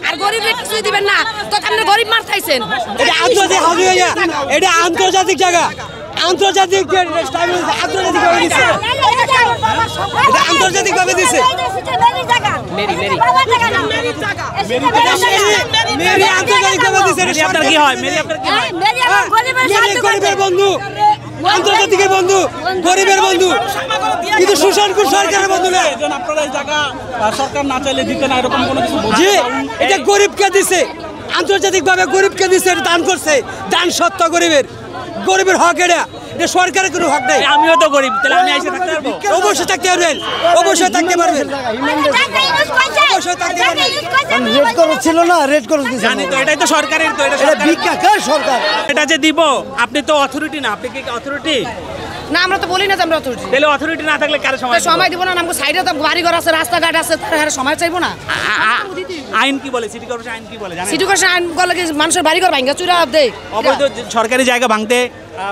আর গরিবরে কিছুই দিবেন না, তো আপনি গরিব মার খাইছেন। এটা আন্তর্জাতিক হাজিরা, এটা আন্তর্জাতিক জায়গা, আন্তর্জাতিক আন্তর্জাতিকভাবে দিচ্ছে, এটা আন্তর্জাতিকভাবে দিচ্ছে। মেরি আন্তর্জাতিকভাবে দিচ্ছে। আপনার কি হয়? মেরি আপনার কি হয়? গরিবের বন্ধু, আন্তর্জাতিকের বন্ধু, গরিবের বন্ধু, কিন্তু সুশাসনপুর সরকারের বন্ধু না। আপনারা এই জায়গা সরকার না চাইলে দিতে না, এরকম কোনো কিছু? জি, এটা গরিবকে দিছে, আন্তর্জাতিকভাবে গরিবকে দিছে, এটা দান করছে। দান সত্য গরিবের, গরিবের হক এটা, এটা সরকারের কোনো হক নেই। আমিও তো গরিব, তাহলে আমি এসে থাকতে পারবো? অবশ্যই থাকতে পারবেন, অবশ্যই থাকতে পারবেন, অবশ্যই থাকতে পারবেন। রেড করস ছিল না, রেড করস দিছে। জানি তো, এটাই তো সরকারের, তো এটা ভিক্ষা কার সরকার? এটা যে দিব, আপনি তো অথরিটি না, আপনি কি অথরিটি? না, আমরা তো বলি না যে আমরা অথরিটি। তাহলে অথরিটি না থাকলে কার সময়? সময় দিব না, আমাকে সাইডে তো বাড়ি ঘর আছে, রাস্তাঘাট আছে, তার সময় চাইবো না। আইন কি বলে? সিটি কর্পোরেশন আইন কি বলে জানেন? সিটি কর্পোরেশন আইন বলে কি মানুষের বাড়ি ঘর ভাঙা চুরা দেয়, অবৈধ সরকারি জায়গা ভাঙতে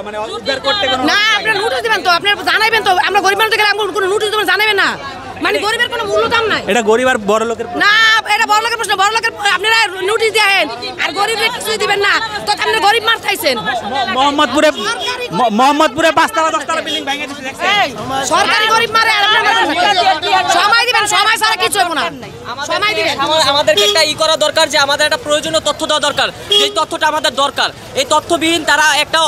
মানে উদ্ধার করতে কোনো না। আপনার নোটিশ দিবেন তো, আপনার জানাইবেন তো। আমরা গরিব মানুষ গেলে আমাকে কোনো নোটিশ দিবেন, জানাবেন না। মানে গরিবের কোনো মূল্য দাম নাই। এটা গরিব আর বড় লোকের না, এটা বড় লোকের প্রশ্ন। বড় লোকের আপনারা নোটিশ দেন, আর গরিবরে কিছুই দিবেন না, তো আপনি গরিব মার খাইছেন। মোহাম্মদপুরে 5তলা 10তলা বিল্ডিং ভেঙে দিচ্ছে, দেখছেন? সরকারি গরিব মারে, আর আপনারা সময় দিবেন, সময় ছাড়া কিছু হবে না। সময় দিবেন। আমাদেরকে একটা করা দরকার, যে আমাদের একটা প্রয়োজনীয় তথ্য দেওয়া দরকার, যে তথ্যটা আমাদের দরকার। এই তথ্যবিহীন তারা একটা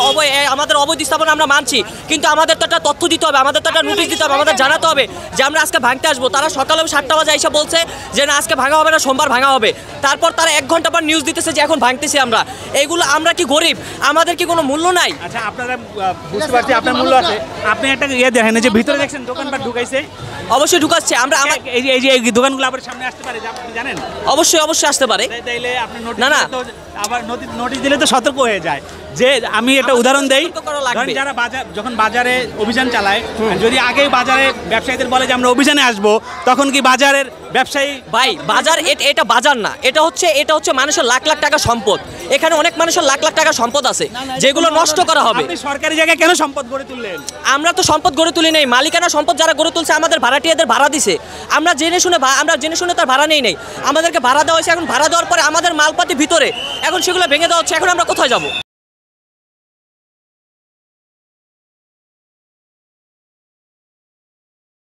আমাদের অবৈধ স্থাপনা আমরা মানছি, কিন্তু আমাদের তো একটা তথ্য দিতে হবে, আমাদের তো একটা নোটিশ দিতে হবে, আমাদের জানাতে হবে যে আমরা আজকে ভাঙতে আসবো। তারা সকালে 7টা বাজে এসে বলছে যে না, আজকে ভাঙা হবে না, সোমবার ভাঙা হবে। তারপর তারা 1 ঘন্টা পর নিউজ দিতেছে যে এখন ভাঙতেছি আমরা। এইগুলো আমরা কি গরিব? আমাদের কি কোনো মূল্য নাই? আচ্ছা, আপনারা বুঝতে পারছি আপনার মূল্য আছে। আপনি একটা দেখেন, যে ভিতরে দেখছেন দোকানপাট ঢুকাইছে, অবশ্যই ঢুকাচ্ছে। এই যে দোকানগুলো আপনার সামনে আসতে পারে, আপনি জানেন? অবশ্যই আসতে পারে। তাইলে আপনি না আবার নোটিশ দিলে তো সতর্ক হয়ে যায়। যে আমি একটা উদাহরণ দেই, ধরেন যারা যখন বাজারে অভিযান চালায়, যদি আগেই বাজারে ব্যবসায়ীদের বলে যে আমরা অভিযানে আসবো, তখন কি বাজারের ব্যবসায়ী? ভাই, বাজার এটা বাজার না, এটা হচ্ছে মানুষের লাখ লাখ টাকা সম্পদ। এখানে অনেক মানুষের লাখ লাখ টাকা সম্পদ আছে, যেগুলো নষ্ট করা হবে। আপনি সরকারি জায়গায় কেন সম্পদ গড়ে তুললেন? আমরা তো সম্পদ গড়ে তুলি নেই, মালিকানা সম্পদ যারা গড়ে তুলছে আমাদের ভাড়াটিয়াদের ভাড়া দিছে। আমরা জেনে শুনে তার ভাড়া নেই। আমাদেরকে ভাড়া দেওয়া হয়েছে, এখন ভাড়া দেওয়ার পরে আমাদের মালপাতি ভিতরে, এখন সেগুলো ভেঙে দেওয়া হচ্ছে। এখন আমরা কোথায় যাব?